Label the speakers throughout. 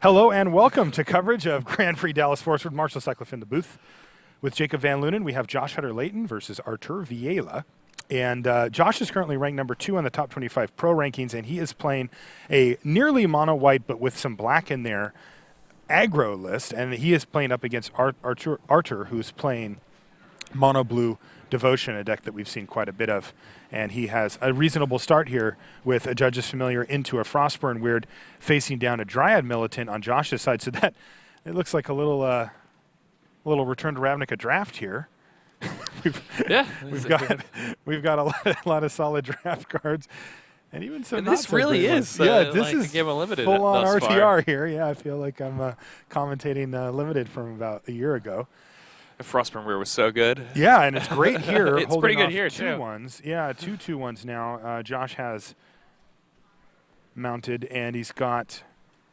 Speaker 1: Hello and welcome to coverage of Grand Prix Dallas Fort Worth. Marshall Cycliffe in the booth. With Jacob Van Lunen, we have Josh Utter-Leyton versus Artur Villela. And Josh is currently ranked number 2 on the top 25 pro rankings, and he is playing a nearly mono-white but with some black in there aggro list, and he is playing up against Artur, who's playing mono-blue Devotion, a deck that we've seen quite a bit of. And he has a reasonable start here with a Judge's Familiar into a Frostburn Weird, facing down a Dryad Militant on Josh's side. So that it looks like a little Return to Ravnica draft here. we've got a lot of solid draft cards, and even some. And
Speaker 2: this really is
Speaker 1: this
Speaker 2: like
Speaker 1: is
Speaker 2: Game Unlimited
Speaker 1: full on RTR
Speaker 2: far.
Speaker 1: here. Yeah, I feel like I'm commentating Limited from about a year ago.
Speaker 2: Frostburn Weird was so good.
Speaker 1: Yeah, and it's great here.
Speaker 2: It's pretty good here,
Speaker 1: too. 2-1s. Yeah, 2-2-1s now. Josh has mounted, and he's got,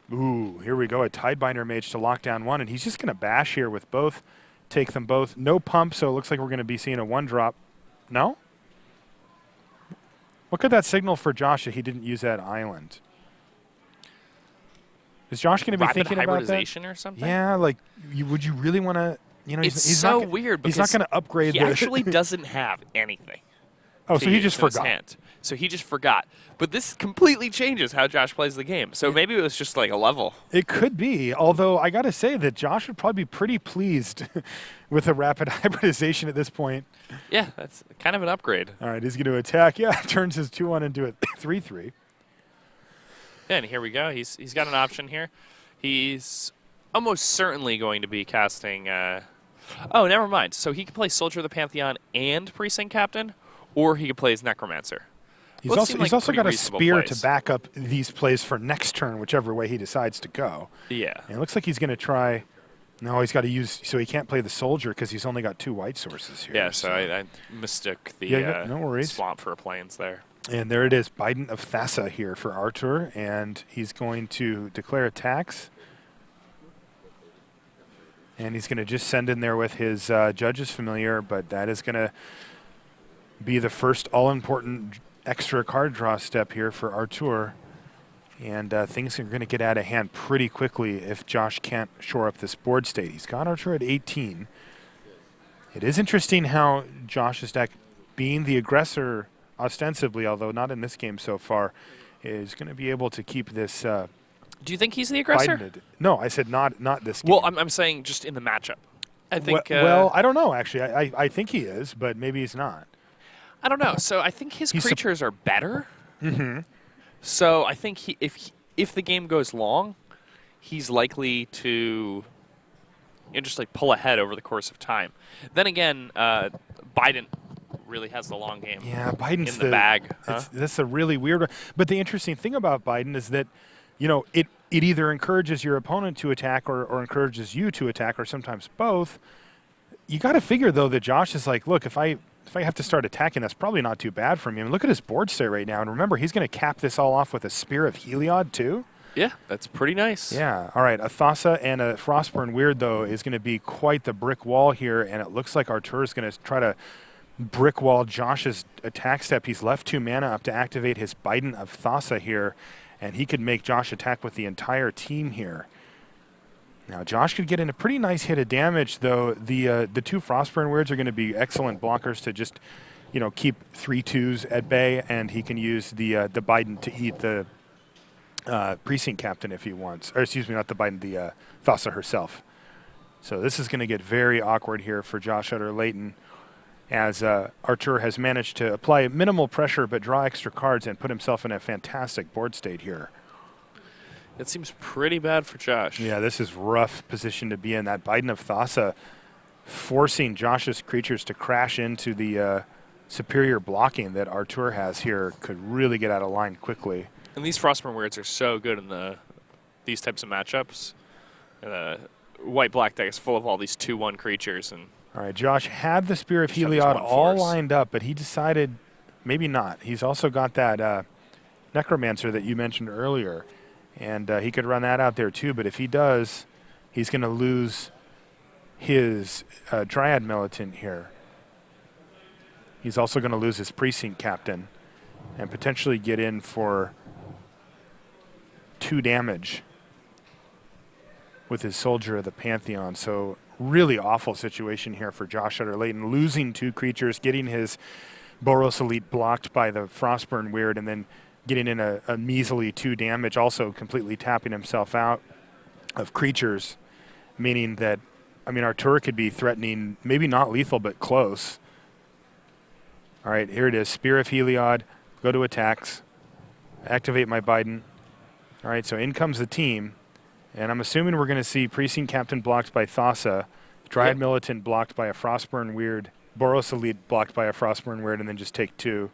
Speaker 1: here we go, a Tidebinder Mage to lock down one, and he's just going to bash here with both, take them both. No pump, so it looks like we're going to be seeing a 1-drop. No? What could that signal for Josh that he didn't use that island? Is Josh going to be thinking about that?
Speaker 2: Hybridization or something?
Speaker 1: Yeah, like, would you really want to... You know,
Speaker 2: it's
Speaker 1: he's
Speaker 2: so
Speaker 1: not,
Speaker 2: weird because
Speaker 1: he's not going to upgrade.
Speaker 2: He actually doesn't have anything.
Speaker 1: Oh, so he just forgot.
Speaker 2: So he just forgot. But this completely changes how Josh plays the game. So maybe it was just like a level.
Speaker 1: It could be. Although I got to say that Josh would probably be pretty pleased with a rapid hybridization at this point.
Speaker 2: Yeah, that's kind of an upgrade.
Speaker 1: All right, he's going to attack. Yeah, turns his 2-1 into a 3-3.
Speaker 2: Yeah, and here we go. He's got an option here. He's almost certainly going to be casting... oh, never mind. So he could play Soldier of the Pantheon and Precinct Captain, or he could play as Necromancer.
Speaker 1: He's also got a spear to back up these plays for next turn, whichever way he decides to go.
Speaker 2: Yeah.
Speaker 1: And it looks like he's going to try... No, he's got to use... So he can't play the Soldier because he's only got 2 white sources here.
Speaker 2: Yeah, so I mistook the
Speaker 1: no worries.
Speaker 2: swamp for plains there.
Speaker 1: And there it is, Biden of Thassa here for Artur, and he's going to declare attacks. And he's going to just send in there with his Judge's Familiar, but that is going to be the first all-important extra card draw step here for Artur. And things are going to get out of hand pretty quickly if Josh can't shore up this board state. He's got Artur at 18. It is interesting how Josh's deck, being the aggressor ostensibly, although not in this game so far, is going to be able to keep this...
Speaker 2: Do you think he's the aggressor?
Speaker 1: No, I said not this game.
Speaker 2: Well, I'm saying just in the matchup. I think.
Speaker 1: Well, I don't know, actually. I think he is, but maybe he's not.
Speaker 2: I don't know. So I think his creatures are better.
Speaker 1: Mm-hmm.
Speaker 2: So I think if the game goes long, he's likely to just like pull ahead over the course of time. Then again, Biden really has the long game.
Speaker 1: Yeah, Biden's
Speaker 2: in the bag. Huh?
Speaker 1: That's a really weird one. But the interesting thing about Biden is that, you know, it either encourages your opponent to attack or encourages you to attack, or sometimes both. You got to figure, though, that Josh is like, look, if I have to start attacking, that's probably not too bad for me. I mean, look at his board state right now. And remember, he's going to cap this all off with a Spear of Heliod, too.
Speaker 2: Yeah, that's pretty nice.
Speaker 1: Yeah. All right, a Thassa and a Frostburn Weird, though, is going to be quite the brick wall here. And it looks like Artur is going to try to brick wall Josh's attack step. He's left 2 mana up to activate his Biden of Thassa here. And he could make Josh attack with the entire team here. Now, Josh could get in a pretty nice hit of damage, though. The 2 Frostburn Weirds are going to be excellent blockers to just, you know, keep 3/2s at bay, and he can use the Biden to eat the Precinct Captain if he wants. Or, excuse me, not the Biden, the Thassa herself. So this is going to get very awkward here for Josh Utter-Leyton, as Artur has managed to apply minimal pressure but draw extra cards and put himself in a fantastic board state here.
Speaker 2: It seems pretty bad for Josh.
Speaker 1: Yeah, this is rough position to be in. That Biden of Thassa forcing Josh's creatures to crash into the superior blocking that Artur has here could really get out of line quickly.
Speaker 2: And these Frostburn Weirds are so good in these types of matchups. White-black deck is full of all these 2/1 creatures. And
Speaker 1: all right, Josh had the Spear of Heliod all lined up, but he decided maybe not. He's also got that Necromancer that you mentioned earlier, and he could run that out there too. But if he does, he's going to lose his Dryad Militant here. He's also going to lose his Precinct Captain and potentially get in for 2 damage. with his Soldier of the Pantheon. So really awful situation here for Josh Utter-Leyton, losing 2 creatures, getting his Boros Elite blocked by the Frostburn Weird, and then getting in a measly 2 damage, also completely tapping himself out of creatures, meaning that, I mean, Artur could be threatening, maybe not lethal, but close. All right, here it is. Spear of Heliod, go to attacks, activate my Biden. All right, so in comes the team, and I'm assuming we're going to see Precinct Captain blocked by Thassa, Dryad Militant blocked by a Frostburn Weird, Boros Elite blocked by a Frostburn Weird, and then just take 2.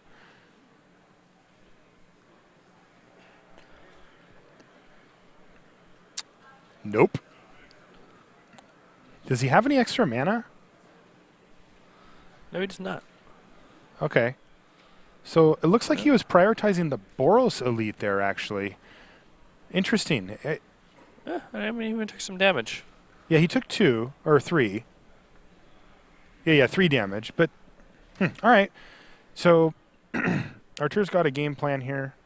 Speaker 1: Nope. Does he have any extra mana?
Speaker 2: No, he does not.
Speaker 1: Okay. So it looks like he was prioritizing the Boros Elite there, actually. Interesting.
Speaker 2: I mean, he even took some damage.
Speaker 1: Yeah, he took 2, or 3. Yeah, 3 damage. But, all right. So Artur's got a game plan here.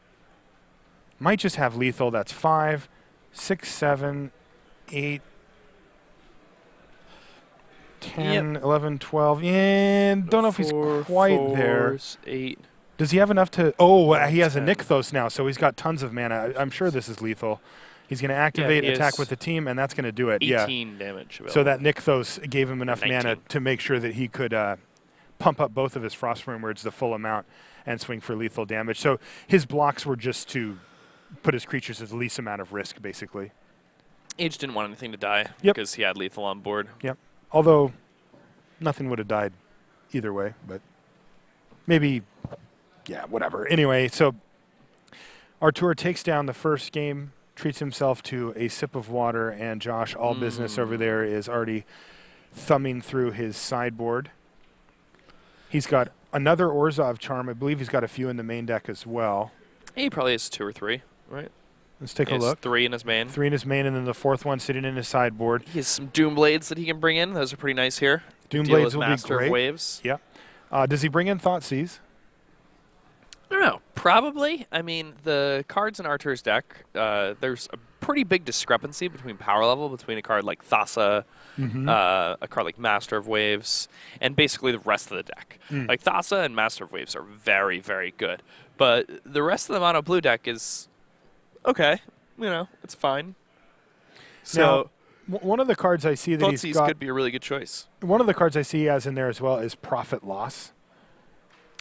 Speaker 1: Might just have lethal. That's 5, 6, 7, 8, 10, 11, 12. Yeah, don't know if he's quite there.
Speaker 2: 8.
Speaker 1: Does he have enough to... Oh, he has a Nykthos now, so he's got tons of mana. I'm sure this is lethal. He's going to activate, attack with the team, and that's going to do it.
Speaker 2: 18 damage.
Speaker 1: So that Nykthos gave him enough
Speaker 2: 19.
Speaker 1: mana to make sure that he could pump up both of his Frostburn Words the full amount and swing for lethal damage. So his blocks were just to put his creatures at the least amount of risk, basically.
Speaker 2: He just didn't want anything to die because he had lethal on board.
Speaker 1: Yep. Although nothing would have died either way, but maybe, yeah, whatever. Anyway, so Artur takes down the first game, treats himself to a sip of water, and Josh, all business over there, is already thumbing through his sideboard. He's got another Orzhov charm. I believe he's got a few in the main deck as well.
Speaker 2: He probably has 2 or 3, right?
Speaker 1: Let's take
Speaker 2: He
Speaker 1: a
Speaker 2: has
Speaker 1: look.
Speaker 2: 3 in his main.
Speaker 1: 3 in his main, and then the 4th one sitting in his sideboard.
Speaker 2: He has some Doom Blades that he can bring in. Those are pretty nice here.
Speaker 1: Doomblades will be
Speaker 2: Master
Speaker 1: great.
Speaker 2: of Waves.
Speaker 1: Yep. Does he bring in Thoughtseize?
Speaker 2: I don't know. Probably. I mean, the cards in Artur's deck, there's a pretty big discrepancy between power level between a card like Thassa, a card like Master of Waves, and basically the rest of the deck. Like Thassa and Master of Waves are very, very good. But the rest of the mono blue deck is okay. You know, it's fine. So
Speaker 1: now, one of the cards I see that he's got
Speaker 2: could be a really good choice.
Speaker 1: One of the cards I see he has in there as well is Profit Loss.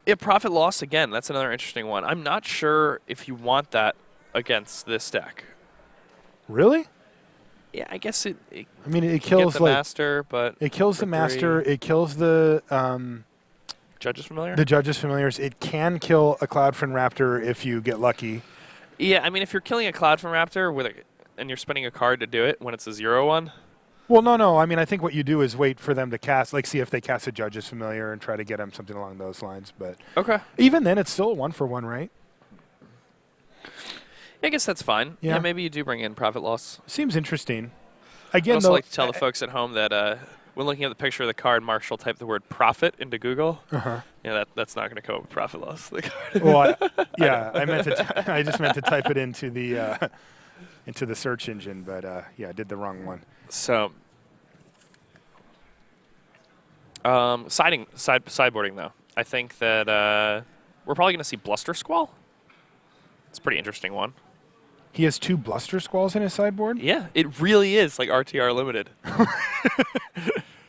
Speaker 2: Yeah, Profit Loss again. That's another interesting one. I'm not sure if you want that against this deck.
Speaker 1: Really?
Speaker 2: Yeah, I guess it
Speaker 1: I mean, it kills
Speaker 2: the Master, but
Speaker 1: it kills the Master. It kills the
Speaker 2: Judge's Familiar.
Speaker 1: The Judge's Familiars. It can kill a Cloudfin Raptor if you get lucky.
Speaker 2: Yeah, I mean, if you're killing a Cloudfin Raptor and you're spending a card to do it when it's a 0/1.
Speaker 1: Well, no. I mean, I think what you do is wait for them to cast, like see if they cast a Judge's Familiar and try to get them something along those lines. But
Speaker 2: okay,
Speaker 1: even then, it's still a 1-for-1, right?
Speaker 2: I guess that's fine.
Speaker 1: Yeah,
Speaker 2: maybe you do bring in Profit Loss.
Speaker 1: Seems interesting. Again,
Speaker 2: I'd also like to tell the folks at home that when looking at the picture of the card, Marshall typed the word profit into Google. Yeah, that's not going to come up with Profit Loss. The card.
Speaker 1: Well, I just meant to type it into the search engine, but yeah, I did the wrong one.
Speaker 2: So, sideboarding though, I think that we're probably going to see Bluster Squall. It's a pretty interesting one.
Speaker 1: He has 2 Bluster Squalls in his sideboard?
Speaker 2: Yeah, it really is like RTR Limited.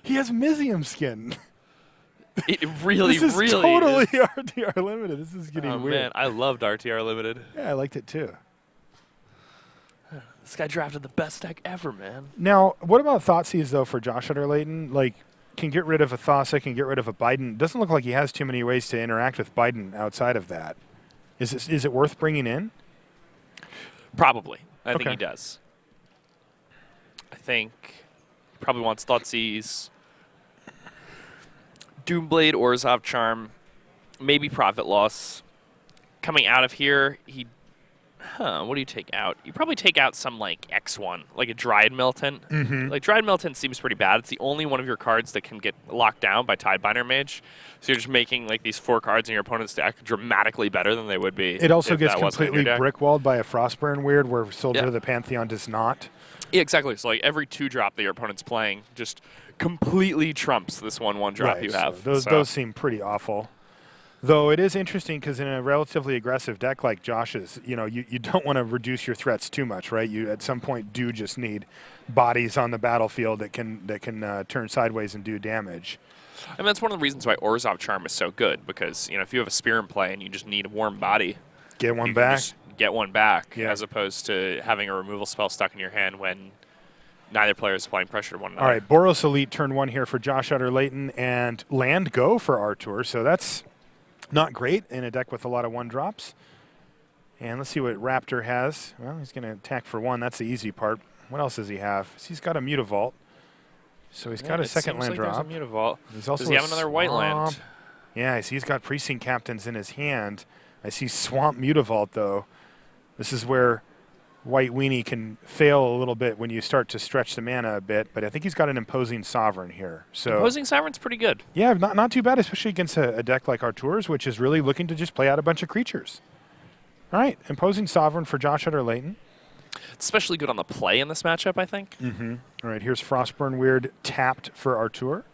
Speaker 1: He has Mizium skin.
Speaker 2: It really,
Speaker 1: this is
Speaker 2: really
Speaker 1: totally
Speaker 2: is.
Speaker 1: RTR Limited. This is getting weird.
Speaker 2: Man, I loved RTR Limited.
Speaker 1: Yeah, I liked it too.
Speaker 2: This guy drafted the best deck ever, man.
Speaker 1: Now, what about Thoughtseize, though, for Josh Utter-Leyton? Like, can get rid of a Thassa, can get rid of a Biden. Doesn't look like he has too many ways to interact with Biden outside of that. Is it worth bringing in?
Speaker 2: Probably. I think
Speaker 1: Okay.
Speaker 2: he does. I think he probably wants Thoughtseize, Doomblade, Orzhov Charm, maybe Profit Loss. Coming out of here, what do you take out? You probably take out some like X1, like a Dryad Militant. Like Dryad Militant seems pretty bad. It's the only one of your cards that can get locked down by Tidebinder Mage. So you're just making like these 4 cards in your opponent's deck dramatically better than they would be.
Speaker 1: It also
Speaker 2: if
Speaker 1: gets
Speaker 2: that wasn't in
Speaker 1: completely
Speaker 2: your deck.
Speaker 1: brickwalled by a Frostburn Weird, where Soldier of the Pantheon does not.
Speaker 2: Yeah, exactly. So like every 2-drop that your opponent's playing just completely trumps this 1/1 drop
Speaker 1: Right,
Speaker 2: you
Speaker 1: so
Speaker 2: have.
Speaker 1: those seem pretty awful. Though it is interesting because in a relatively aggressive deck like Josh's, you don't want to reduce your threats too much, right? You at some point do just need bodies on the battlefield that can turn sideways and do damage.
Speaker 2: I mean, that's one of the reasons why Orzhov Charm is so good, because if you have a spear in play and you just need a warm body,
Speaker 1: Get one
Speaker 2: you can
Speaker 1: back.
Speaker 2: just get one back,
Speaker 1: Yeah.
Speaker 2: as opposed to having a removal spell stuck in your hand when neither player is applying pressure to one another.
Speaker 1: All right, Boros Elite turn 1 here for Josh Utter-Leyton, and land go for Artur. So that's not great in a deck with a lot of 1-drops. And let's see what Raptor has. Well, he's going to attack for 1. That's the easy part. What else does he have? He's got a Mutavault. So he's got a second land drop.
Speaker 2: There's a Mutavault.
Speaker 1: He's also
Speaker 2: Does he have another white land?
Speaker 1: Swamp. Yeah, I see he's got Precinct Captains in his hand. I see Swamp Mutavault, though. This is where White Weenie can fail a little bit when you start to stretch the mana a bit, but I think he's got an Imposing Sovereign here. So
Speaker 2: Imposing Sovereign's pretty good.
Speaker 1: yeah, not too bad, especially against a deck like Artur's, which is really looking to just play out a bunch of creatures. All right, Imposing Sovereign for Josh Utter-Leyton.
Speaker 2: It's especially good on the play in this matchup, I think.
Speaker 1: All right, here's Frostburn Weird tapped for Artur.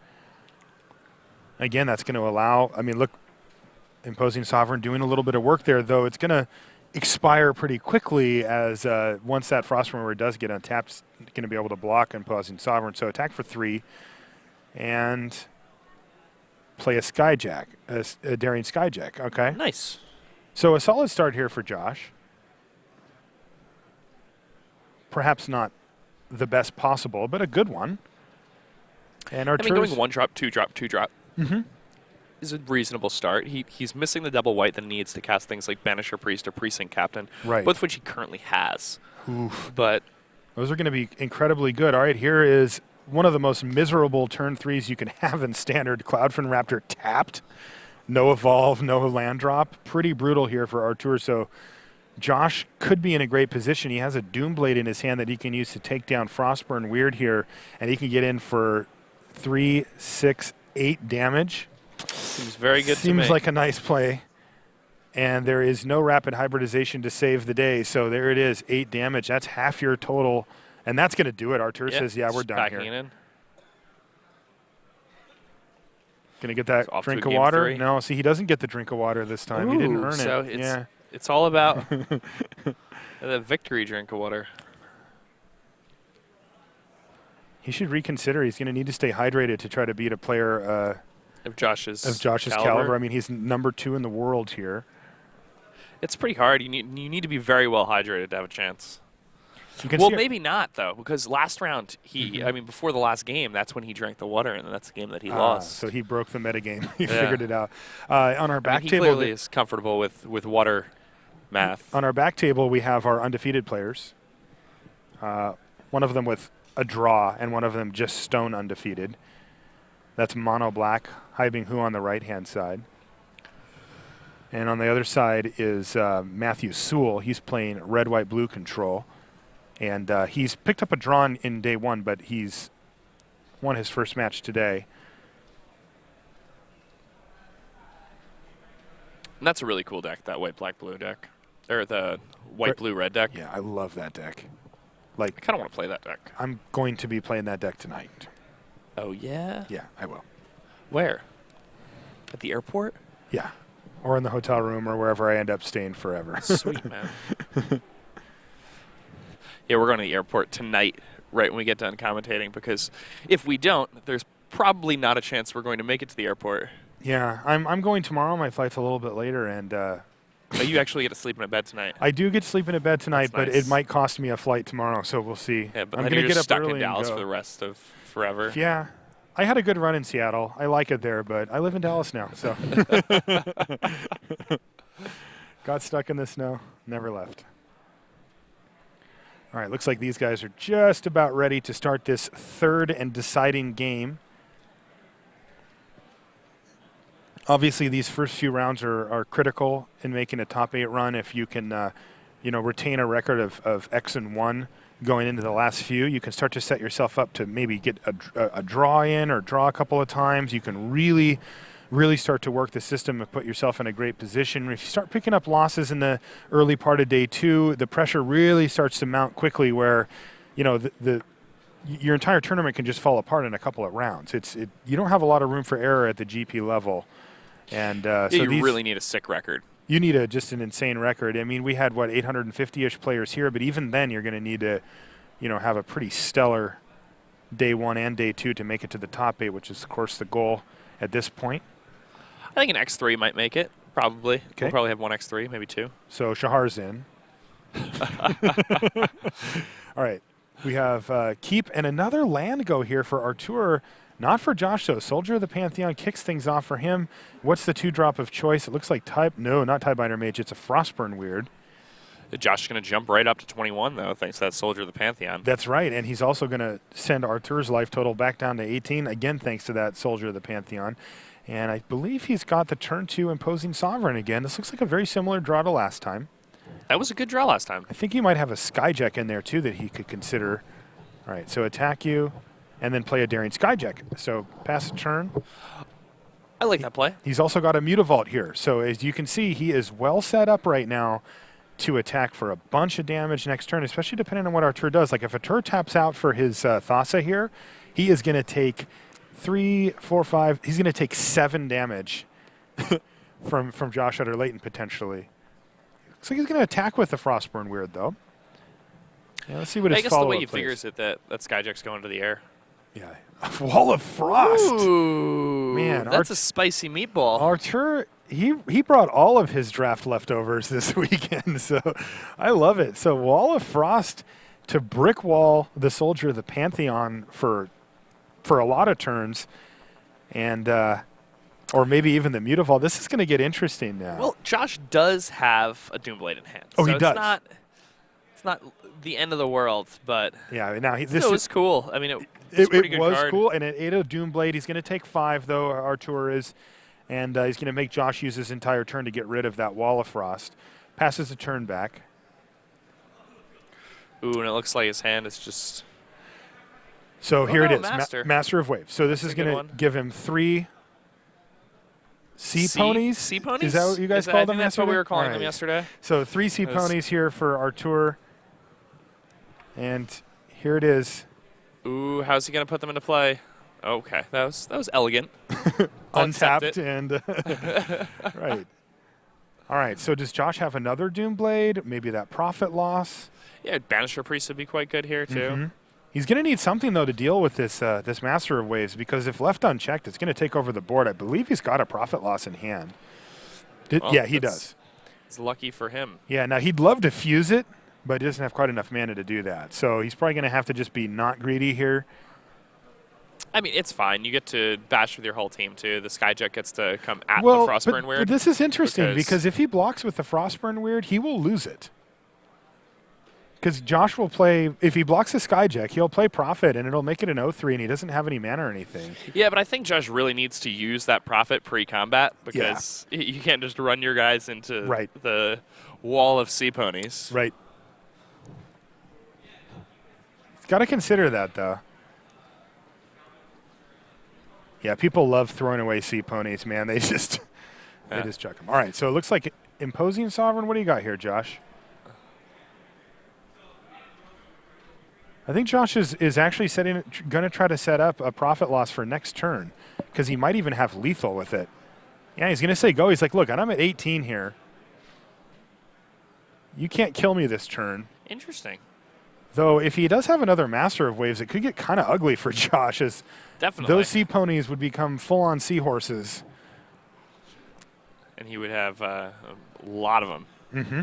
Speaker 1: Again, that's going to allow, I mean, look, Imposing Sovereign doing a little bit of work there, though it's going to expire pretty quickly as once that Frostburn Weird does get untapped, it's going to be able to block Imposing Sovereign. So attack for 3 and play a Skyjack, a Daring Skyjack. Okay.
Speaker 2: Nice.
Speaker 1: So a solid start here for Josh. Perhaps not the best possible, but a good one. And Artur's,
Speaker 2: going 1-drop, 2-drop, 2-drop is a reasonable start. He's missing the double white that he needs to cast things like Banisher Priest or Precinct Captain,
Speaker 1: right,
Speaker 2: both of which he currently has.
Speaker 1: Oof.
Speaker 2: But
Speaker 1: those are going to be incredibly good. All right, here is one of the most miserable turn 3s you can have in Standard. Cloudfin Raptor tapped. No evolve, no land drop. Pretty brutal here for Artur. So Josh could be in a great position. He has a Doomblade in his hand that he can use to take down Frostburn Weird here, and he can get in for 3, 6, 8 damage.
Speaker 2: seems very good to me.
Speaker 1: Seems like a nice play. And there is no rapid hybridization to save the day. So there it is, 8 damage. That's half your total. And that's going to do it. Artur says, yeah, we're done here.
Speaker 2: In.
Speaker 1: Going to get that
Speaker 2: Off
Speaker 1: drink
Speaker 2: to
Speaker 1: of
Speaker 2: game
Speaker 1: water?
Speaker 2: 3.
Speaker 1: No, see, he doesn't get the drink of water this time. He didn't earn
Speaker 2: so
Speaker 1: it.
Speaker 2: It's, it's all about the victory drink of water.
Speaker 1: He should reconsider. He's going to need to stay hydrated to try to beat a player
Speaker 2: Of Josh's
Speaker 1: caliber. I mean, he's number 2 in the world here.
Speaker 2: It's pretty hard. You need to be very well hydrated to have a chance.
Speaker 1: Well,
Speaker 2: maybe not, though, because last round, I mean, before the last game, that's when he drank the water, and that's the game that he lost.
Speaker 1: So he broke the metagame. He figured it out. On our back
Speaker 2: he
Speaker 1: table,
Speaker 2: clearly is comfortable with water math.
Speaker 1: On our back table, we have our undefeated players. One of them with a draw, and one of them just stone undefeated. That's Mono Black, Haibing Hu on the right-hand side. And on the other side is Matthew Sewell. He's playing red, white, blue control. And he's picked up a draw in day 1, but he's won his first match today.
Speaker 2: And that's a really cool deck, that white, black, blue deck. Or the white, blue, red deck.
Speaker 1: Yeah, I love that deck.
Speaker 2: I kind of want to play that deck.
Speaker 1: I'm going to be playing that deck tonight.
Speaker 2: Oh, yeah?
Speaker 1: Yeah, I will.
Speaker 2: Where? At the airport?
Speaker 1: Yeah. Or in the hotel room or wherever I end up staying forever.
Speaker 2: Sweet, man. Yeah, we're going to the airport tonight, right when we get done commentating, because if we don't, there's probably not a chance we're going to make it to the airport.
Speaker 1: Yeah, I'm going tomorrow. My flight's a little bit later, and
Speaker 2: But you actually get to sleep in a bed tonight.
Speaker 1: I do get to sleep in a bed tonight,
Speaker 2: That's
Speaker 1: but
Speaker 2: nice.
Speaker 1: it might cost me a flight tomorrow, so we'll see.
Speaker 2: Yeah, but
Speaker 1: I'm
Speaker 2: then
Speaker 1: gonna
Speaker 2: you're
Speaker 1: get
Speaker 2: just
Speaker 1: up
Speaker 2: stuck
Speaker 1: early
Speaker 2: in Dallas
Speaker 1: and
Speaker 2: for
Speaker 1: go.
Speaker 2: the rest of forever.
Speaker 1: Yeah, I had a good run in Seattle. I like it there, but I live in Dallas now, so got stuck in the snow, never left. All right, looks like these guys are just about ready to start this third and deciding game. Obviously, these first few rounds are critical in making a top 8 run. If you can, retain a record of X and 1 going into the last few, you can start to set yourself up to maybe get a draw in or draw a couple of times. You can really start to work the system and put yourself in a great position. If you start picking up losses in the early part of day 2, the pressure really starts to mount quickly where your entire tournament can just fall apart in a couple of rounds. You don't have a lot of room for error at the GP level, and
Speaker 2: Yeah,
Speaker 1: so
Speaker 2: you really need a sick record.
Speaker 1: You need just an insane record. I mean, we had 850-ish players here, but even then, you're going to need to, have a pretty stellar day 1 and day 2 to make it to the top 8, which is of course the goal at this point.
Speaker 2: I think an X3 might make it. Probably.
Speaker 1: Okay.
Speaker 2: We'll probably have one X3, maybe 2.
Speaker 1: So Shahar's in. All right. We have Keep and another land go here for Artur. Not for Josh, though. Soldier of the Pantheon kicks things off for him. What's the 2-drop of choice? It looks like no, not Tiebinder Mage. It's a Frostburn Weird.
Speaker 2: Josh is going to jump right up to 21, though, thanks to that Soldier of the Pantheon.
Speaker 1: That's right, and he's also going to send Artur's life total back down to 18, again thanks to that Soldier of the Pantheon. And I believe he's got the turn 2 Imposing Sovereign again. This looks like a very similar draw to last time.
Speaker 2: That was a good draw last time.
Speaker 1: I think he might have a Skyjack in there, too, that he could consider. All right, so attack you, and then play a Daring Skyjack. So pass a turn.
Speaker 2: I like that play.
Speaker 1: He's also got a Mutavault here. So as you can see, he is well set up right now to attack for a bunch of damage next turn, especially depending on what Artur does. Like if Artur taps out for his Thassa here, he is going to take 3, 4, 5. He's going to take 7 damage from Josh Utter-Leyton potentially. Looks like he's going to attack with the Frostburn Weird, though. Yeah, let's see what his
Speaker 2: follow-up
Speaker 1: follow-up
Speaker 2: I guess the way he
Speaker 1: plays.
Speaker 2: figures it, that Skyjack's going to the air.
Speaker 1: Yeah. Wall of Frost.
Speaker 2: Ooh,
Speaker 1: Man,
Speaker 2: that's a spicy meatball.
Speaker 1: Artur, he brought all of his draft leftovers this weekend, so I love it. So Wall of Frost to brick wall the Soldier of the Pantheon for a lot of turns, and or maybe even the Mutavault. This is going to get interesting now.
Speaker 2: Well, Josh does have a Doomblade in hand.
Speaker 1: Oh,
Speaker 2: so
Speaker 1: he does.
Speaker 2: It's not the end of the world, but
Speaker 1: yeah, now
Speaker 2: this is cool. I mean, it
Speaker 1: was
Speaker 2: card.
Speaker 1: cool, and at 8 of Doomblade, he's going to take 5, though, Artur is, and he's going to make Josh use his entire turn to get rid of that Wall of Frost. Passes a turn back.
Speaker 2: Ooh, and it looks like his hand is just...
Speaker 1: So here it is,
Speaker 2: Master.
Speaker 1: Master of Waves. So this is going to give him 3 Sea Ponies?
Speaker 2: Sea Ponies?
Speaker 1: Is that what you guys called them yesterday?
Speaker 2: That's what we were calling
Speaker 1: All
Speaker 2: them
Speaker 1: right.
Speaker 2: yesterday.
Speaker 1: So 3 Sea Ponies here for Artur. And here it is.
Speaker 2: Ooh, how's he going to put them into play? Okay, that was elegant.
Speaker 1: Untapped and right. All right, so does Josh have another Doomblade? Maybe that Profit Loss?
Speaker 2: Yeah, Banisher Priest would be quite good here, too.
Speaker 1: Mm-hmm. He's going to need something, though, to deal with this this Master of Waves, because if left unchecked, it's going to take over the board. I believe he's got a Profit Loss in hand. Yeah, he does.
Speaker 2: It's lucky for him.
Speaker 1: Yeah, now he'd love to fuse it, but he doesn't have quite enough mana to do that. So he's probably going to have to just be not greedy here.
Speaker 2: I mean, it's fine. You get to bash with your whole team, too. The Skyjet gets to come at the Frostburn Weird.
Speaker 1: But this is interesting, because if he blocks with the Frostburn Weird, he will lose it. Because Josh will play, if he blocks the Skyjack, he'll play Profit, and it'll make it an 0-3, and he doesn't have any mana or anything.
Speaker 2: Yeah, but I think Josh really needs to use that Profit pre-combat, because you can't just run your guys into the wall of Sea Ponies.
Speaker 1: Right. Got to consider that, though. Yeah, people love throwing away Sea Ponies, man. They just chuck them. All right, so it looks like Imposing Sovereign. What do you got here, Josh? I think Josh is actually going to try to set up a Profit Loss for next turn, because he might even have lethal with it. Yeah, he's going to say go. He's like, look, I'm at 18 here. You can't kill me this turn.
Speaker 2: Interesting.
Speaker 1: Though, if he does have another Master of Waves, it could get kind of ugly for Josh, as
Speaker 2: definitely
Speaker 1: those Sea Ponies would become full-on seahorses.
Speaker 2: And he would have a lot of them.
Speaker 1: Mm-hmm.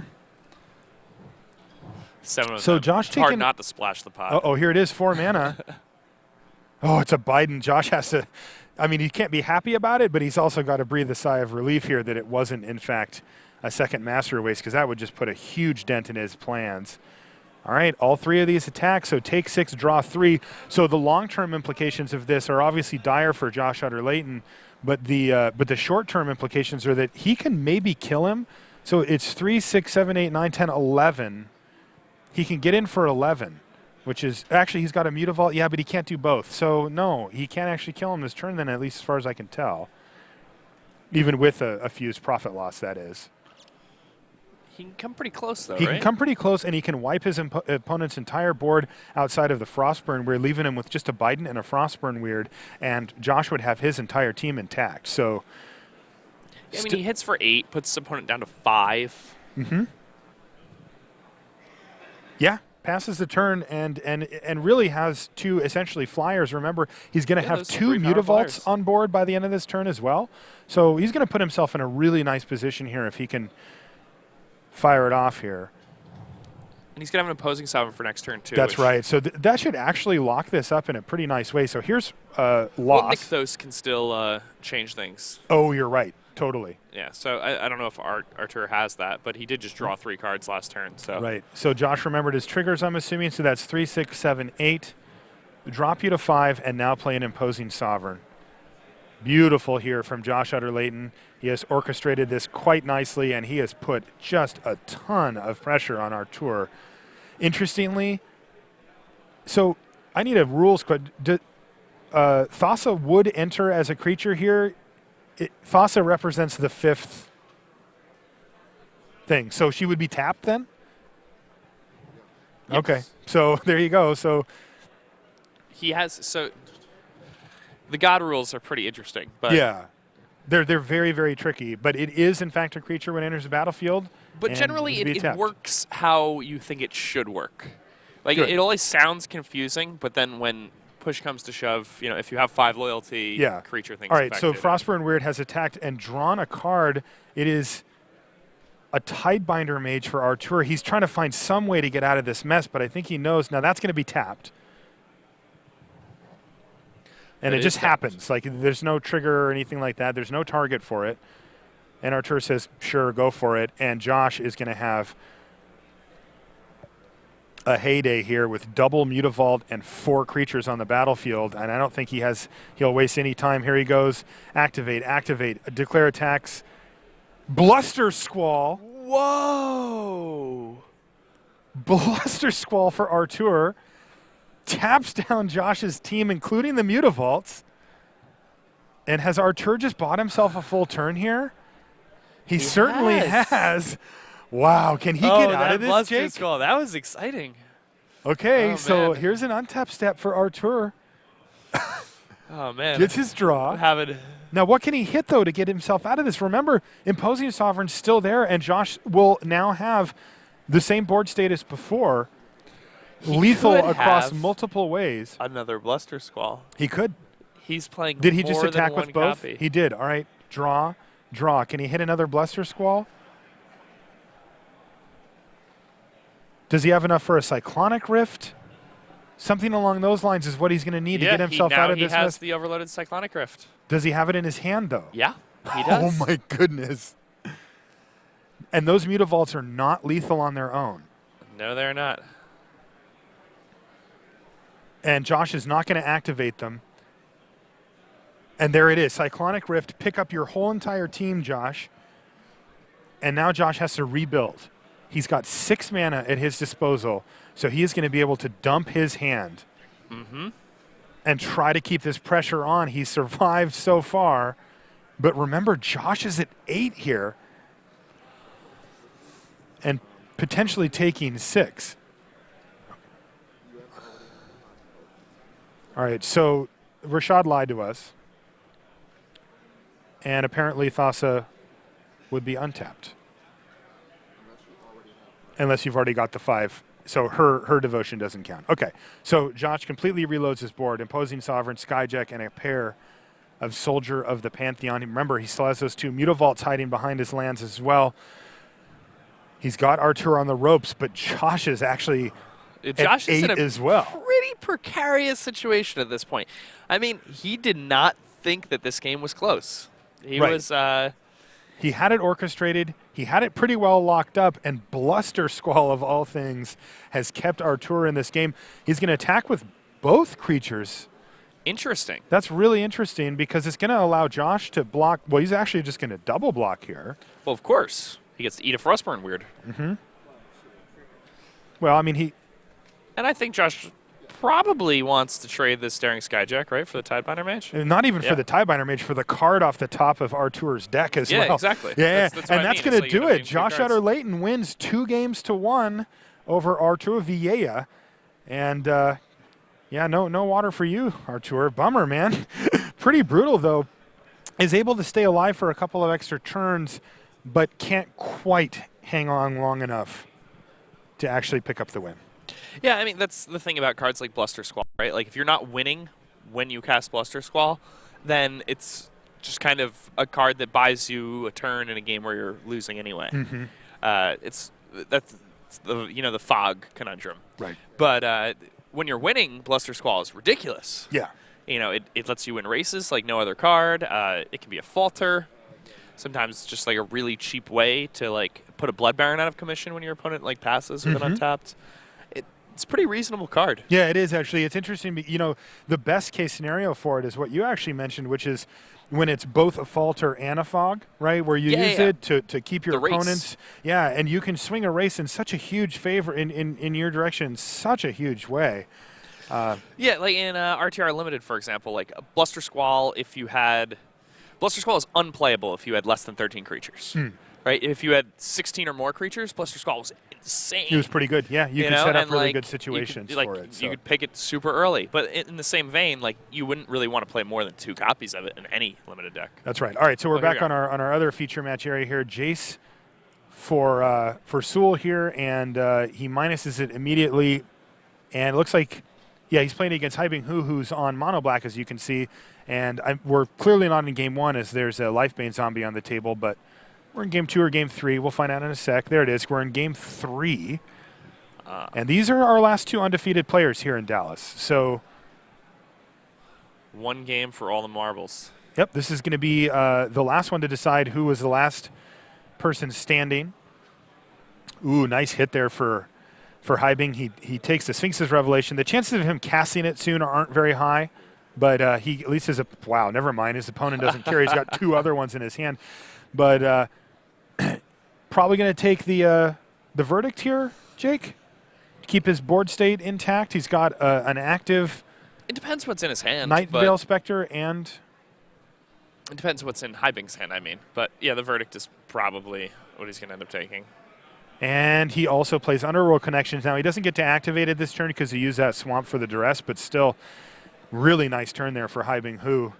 Speaker 2: 7 of
Speaker 1: so
Speaker 2: them.
Speaker 1: Josh
Speaker 2: It's hard
Speaker 1: taking,
Speaker 2: not to splash the pot.
Speaker 1: Oh, here it is, 4 mana. Oh, it's a Biden. Josh has to, I mean, he can't be happy about it, but he's also got to breathe a sigh of relief here that it wasn't, in fact, a second Master of Waves, because that would just put a huge dent in his plans. All right, all 3 of these attack, so take 6, draw 3. So the long-term implications of this are obviously dire for Josh Utter-Leyton, but the short-term implications are that he can maybe kill him. So it's 3, 6, 7, 8, 9, 10, 11. He can get in for 11, which is actually he's got a Mutavault. Yeah, but he can't do both. So no, he can't actually kill him this turn then, at least as far as I can tell. Even with a fused Profit Loss, that is.
Speaker 2: He can come pretty close, though,
Speaker 1: He
Speaker 2: right?
Speaker 1: can come pretty close, and he can wipe his opponent's entire board outside of the Frostburn Weird, leaving him with just a Biden and a Frostburn Weird, and Josh would have his entire team intact. So,
Speaker 2: Yeah, I mean, he hits for 8, puts his opponent down to 5.
Speaker 1: Yeah, passes the turn and really has 2 essentially flyers. Remember, he's going to have
Speaker 2: those
Speaker 1: 2
Speaker 2: 3 power
Speaker 1: Mutavaults
Speaker 2: flyers.
Speaker 1: on board by the end of this turn as well. So he's going to put himself in a really nice position here if he can fire it off here.
Speaker 2: And he's going to have an opposing sovereign for next turn, too.
Speaker 1: That's right. So that should actually lock this up in a pretty nice way. So here's
Speaker 2: Well,
Speaker 1: loss.
Speaker 2: Nykthos can still change things.
Speaker 1: Oh, you're right. Totally.
Speaker 2: Yeah, so I don't know if Artur has that, but he did just draw 3 cards last turn. So
Speaker 1: Right. So Josh remembered his triggers, I'm assuming. So that's 3, 6, 7, 8. Drop you to 5, and now play an imposing sovereign. Beautiful here from Josh Utter-Leyton. He has orchestrated this quite nicely, and he has put just a ton of pressure on Artur. Interestingly, so I need a rules question. Thassa would enter as a creature here. Thassa represents the 5th thing, so she would be tapped then?
Speaker 2: Yes.
Speaker 1: Okay, so there you go. So
Speaker 2: he has the God rules are pretty interesting, but
Speaker 1: yeah, they're very, very tricky, but it is in fact a creature when it enters the battlefield.
Speaker 2: But
Speaker 1: and
Speaker 2: generally
Speaker 1: would be
Speaker 2: it
Speaker 1: tapped.
Speaker 2: works how you think it should work. Like
Speaker 1: Good.
Speaker 2: it always sounds confusing, but then when push comes to shove, if you have 5 loyalty,
Speaker 1: Yeah.
Speaker 2: creature things.
Speaker 1: All right, so
Speaker 2: effective.
Speaker 1: Frostburn Weird has attacked and drawn a card. It is a Tidebinder Mage for Artur. He's trying to find some way to get out of this mess, but I think he knows now that's going to be tapped. And
Speaker 2: It
Speaker 1: it
Speaker 2: is
Speaker 1: just
Speaker 2: tapped.
Speaker 1: happens. Like there's no trigger or anything like that. There's no target for it. And Artur says, sure, go for it. And Josh is going to have a heyday here with double Mutavault and 4 creatures on the battlefield. And I don't think he'll waste any time. Here he goes. Activate, declare attacks. Bluster Squall.
Speaker 2: Whoa!
Speaker 1: Bluster Squall for Artur. Taps down Josh's team, including the Mutavaults. And has Artur just bought himself a full turn here? He certainly has. Wow, can he get out of this, Jake?
Speaker 2: Skull, that was exciting.
Speaker 1: Okay,
Speaker 2: Oh,
Speaker 1: so
Speaker 2: man.
Speaker 1: here's an untapped step for Artur.
Speaker 2: Oh man,
Speaker 1: Gets his draw.
Speaker 2: having
Speaker 1: Now, what can he hit, though, to get himself out of this? Remember, Imposing Sovereign's still there, and Josh will now have the same board state as before, lethal
Speaker 2: could
Speaker 1: across
Speaker 2: have
Speaker 1: multiple ways.
Speaker 2: another Bluster Squall.
Speaker 1: He could.
Speaker 2: He's playing.
Speaker 1: Did he just
Speaker 2: more
Speaker 1: attack
Speaker 2: than
Speaker 1: with
Speaker 2: one
Speaker 1: both?
Speaker 2: Copy.
Speaker 1: He did. All right, draw. Can he hit another Bluster Squall? Does he have enough for a Cyclonic Rift? Something along those lines is what he's going to need to get himself out of this
Speaker 2: he has
Speaker 1: mess.
Speaker 2: the overloaded Cyclonic Rift.
Speaker 1: Does he have it in his hand, though?
Speaker 2: Yeah, he
Speaker 1: Oh,
Speaker 2: does.
Speaker 1: my goodness. And those Mutavaults are not lethal on their own.
Speaker 2: No, they're not.
Speaker 1: And Josh is not going to activate them. And there it is. Cyclonic Rift. Pick up your whole entire team, Josh. And now Josh has to rebuild. He's got 6 mana at his disposal, so he is going to be able to dump his hand and try to keep this pressure on. He survived so far. But remember, Josh is at 8 here and potentially taking 6. All right, so Rashad lied to us. And apparently Thassa would be untapped. Unless you've already got the 5. So her devotion doesn't count. Okay, so Josh completely reloads his board, Imposing Sovereign, Skyjack, and a pair of Soldier of the Pantheon. Remember, he still has those 2 Mutavaults hiding behind his lands as well. He's got Artur on the ropes, but Josh is actually
Speaker 2: Josh
Speaker 1: at
Speaker 2: is
Speaker 1: 8
Speaker 2: in a
Speaker 1: as well.
Speaker 2: pretty precarious situation at this point. I mean, he did not think that this game was close. He
Speaker 1: Right.
Speaker 2: was.
Speaker 1: He had it orchestrated. He had it pretty well locked up, and Bluster Squall, of all things, has kept Artur in this game. He's going to attack with both creatures.
Speaker 2: Interesting.
Speaker 1: That's really interesting because it's going to allow Josh to block. Well, he's actually just going to double block here.
Speaker 2: Well, of course. He gets to eat a Frostburn Weird.
Speaker 1: Well, I mean,
Speaker 2: And I think Josh probably wants to trade this Daring Skyjack, right, for the Tidebinder Mage?
Speaker 1: Not even
Speaker 2: Yeah.
Speaker 1: for the Tidebinder Mage, for the card off the top of Artur's deck as well.
Speaker 2: Yeah, exactly.
Speaker 1: Yeah,
Speaker 2: That's
Speaker 1: and
Speaker 2: what I
Speaker 1: that's
Speaker 2: mean.
Speaker 1: going to
Speaker 2: It's like
Speaker 1: do
Speaker 2: you're
Speaker 1: it.
Speaker 2: gonna be
Speaker 1: Josh
Speaker 2: two cards.
Speaker 1: Utter-Leyton wins 2-1 over Artur Villela. And, yeah, no water for you, Artur. Bummer, man. Pretty brutal, though. Is able to stay alive for a couple of extra turns, but can't quite hang on long enough to actually pick up the win.
Speaker 2: Yeah, I mean, that's the thing about cards like Bluster Squall, right? Like, if you're not winning when you cast Bluster Squall, then it's just kind of a card that buys you a turn in a game where you're losing anyway.
Speaker 1: Mm-hmm.
Speaker 2: That's the the fog conundrum.
Speaker 1: Right.
Speaker 2: But when you're winning, Bluster Squall is ridiculous.
Speaker 1: Yeah.
Speaker 2: It lets you win races like no other card. It can be a falter. Sometimes it's just like a really cheap way to like put a Blood Baron out of commission when your opponent like passes with an untapped. It's a pretty reasonable card.
Speaker 1: Yeah, it is actually. It's interesting. The best case scenario for it is what you actually mentioned, which is when it's both a falter and a fog, right? Where you use it to keep your opponents. Yeah, and you can swing a race in such a huge favor in your direction in such a huge way.
Speaker 2: Yeah, like in RTR Limited, for example, like a Bluster Squall, Bluster Squall is unplayable if you had less than 13 creatures. Right? If you had 16 or more creatures, Bluster Squall was insane.
Speaker 1: He was pretty good. Yeah, you can set up really good situations for it.
Speaker 2: You could pick it super early. But in the same vein, like you wouldn't really want to play more than 2 copies of it in any limited deck.
Speaker 1: That's right. All right, so we're back on our other feature match area here. Jace for Sewell here, and he minuses it immediately. And it looks like, yeah, he's playing against Hybing Hu, who's on mono black, as you can see. And we're clearly not in game 1, as there's a Lifebane zombie on the table, but we're in game 2 or game 3. We'll find out in a sec. There it is. We're in game 3. And these are our last 2 undefeated players here in Dallas. So
Speaker 2: 1 game for all the marbles.
Speaker 1: Yep, this is going to be the last one to decide who was the last person standing. Ooh, nice hit there for Hybing. He takes the Sphinx's Revelation. The chances of him casting it soon aren't very high, but he at least has wow, never mind. His opponent doesn't care. He's got 2 other ones in his hand. But probably going to take the verdict here, Jake. Keep his board state intact. He's got an active.
Speaker 2: It depends what's in his hand.
Speaker 1: Night Veil Spectre and.
Speaker 2: It depends what's in Hybing's hand, I mean. But yeah, the verdict is probably what he's going to end up taking.
Speaker 1: And he also plays Underworld Connections. Now, he doesn't get to activate it this turn because he used that swamp for the duress, but still, really nice turn there for Hybing Hu.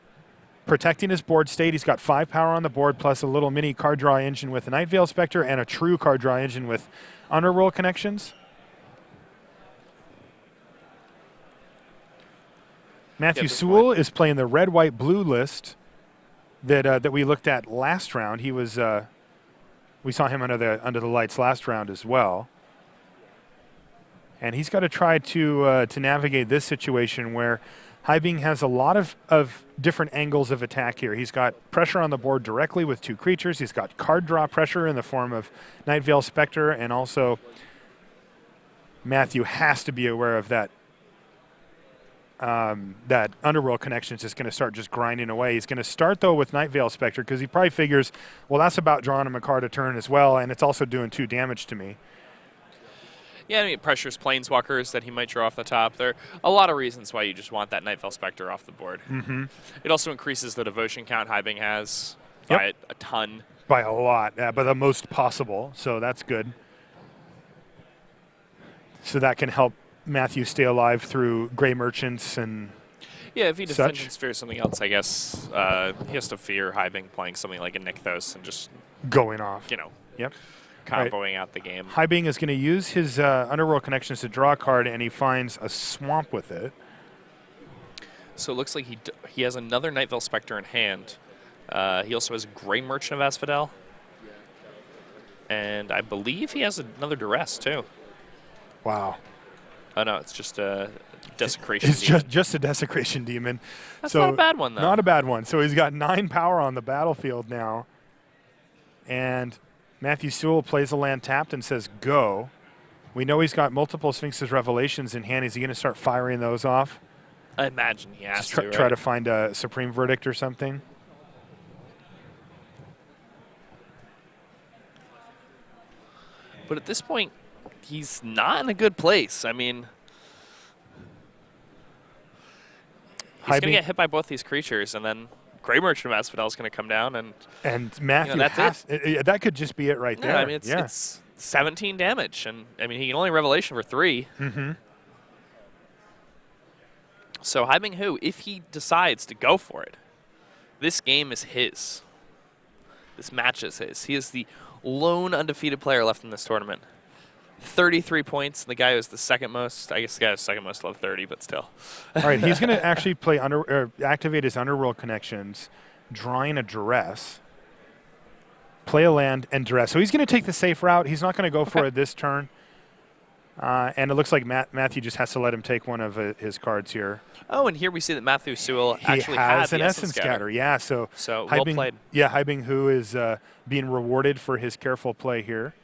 Speaker 1: Protecting his board state. He's got 5 power on the board, plus a little mini card draw engine with a Night Veil Spectre and a true card draw engine with Underworld Connections. Matthew Sewell is playing the red, white, blue list that we looked at last round. He was we saw him under the lights last round as well. And he's got to try to navigate this situation where Hybing has a lot of different angles of attack here. He's got pressure on the board directly with 2 creatures. He's got card draw pressure in the form of Night Veil Spectre, and also Matthew has to be aware of that. That Underworld Connection is just going to start just grinding away. He's going to start, though, with Night Veil Spectre because he probably figures, well, that's about drawing him a card a turn as well, and it's also doing 2 damage to me.
Speaker 2: Yeah, I mean, it pressures Planeswalkers that he might draw off the top. There are a lot of reasons why you just want that Night Veil Spectre off the board.
Speaker 1: Mm-hmm.
Speaker 2: It also increases the devotion count Hybing has by a ton.
Speaker 1: By a lot, but the most possible, so that's good. So that can help Matthew stay alive through Gray Merchants and
Speaker 2: yeah, if he
Speaker 1: such.
Speaker 2: defends fears something else, I guess he has to fear Hybing playing something like a Nykthos and just
Speaker 1: going off.
Speaker 2: Yep. Comboing out the game.
Speaker 1: Hybing is going to use his Underworld Connections to draw a card, and he finds a swamp with it.
Speaker 2: So it looks like he has another Night Veil Spectre in hand. He also has Gray Merchant of Asphodel. And I believe he has another Duress, too.
Speaker 1: Wow.
Speaker 2: Oh, no, it's just a Desecration
Speaker 1: It's
Speaker 2: Demon.
Speaker 1: just a Desecration Demon.
Speaker 2: That's not a bad one, though.
Speaker 1: Not a bad one. So he's got 9 power on the battlefield now. And Matthew Sewell plays a land tapped and says, go. We know he's got multiple Sphinx's Revelations in hand. Is he going to start firing those off?
Speaker 2: I imagine he has
Speaker 1: to. Try to find a Supreme Verdict or something?
Speaker 2: But at this point, he's not in a good place. I mean, He's going to get hit by both these creatures, and then Grey Merchant of Asphodel is going to come down, and
Speaker 1: Matthew,
Speaker 2: that's it.
Speaker 1: That could just be it right there.
Speaker 2: I mean, it's 17 damage, and I mean, he can only Revelation for 3.
Speaker 1: Mm-hmm.
Speaker 2: So Haibing Hu, if he decides to go for it, this game is his. This match is his. He is the lone undefeated player left in this tournament. 33 points. The guy who's the second most. I guess the guy who's second most love 30, but still.
Speaker 1: All right, he's going to actually play activate his Underworld connections, drawing a Duress, play a land, and Duress. So he's going to take the safe route. He's not going to go for it this turn. And it looks like Matthew just has to let him take one of his cards here.
Speaker 2: Oh, and here we see that Matthew Sewell actually
Speaker 1: has
Speaker 2: an
Speaker 1: Essence Scatter. Yeah, so
Speaker 2: well played.
Speaker 1: Yeah, Haibing Hu is being rewarded for his careful play here.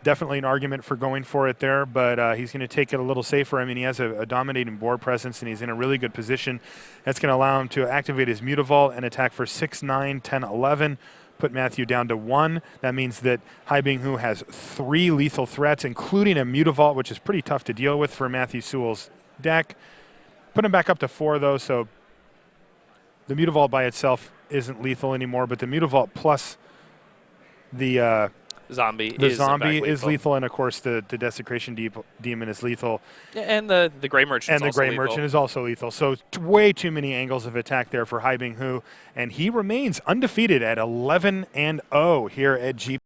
Speaker 1: Definitely an argument for going for it there, but he's going to take it a little safer. I mean, he has a dominating board presence, and he's in a really good position. That's going to allow him to activate his Mutavault and attack for 6, 9, 10, 11. Put Matthew down to 1. That means that Haibing Hu has 3 lethal threats, including a Mutavault, which is pretty tough to deal with for Matthew Sewell's deck. Put him back up to 4, though, so the Mutavault by itself isn't lethal anymore, but the Mutavault plus the
Speaker 2: zombie
Speaker 1: is lethal, and of course the Desecration Demon is lethal.
Speaker 2: And the Grey Merchant
Speaker 1: is also lethal. So way too many angles of attack there for Haibing Hu, and he remains undefeated at 11-0 here at GP.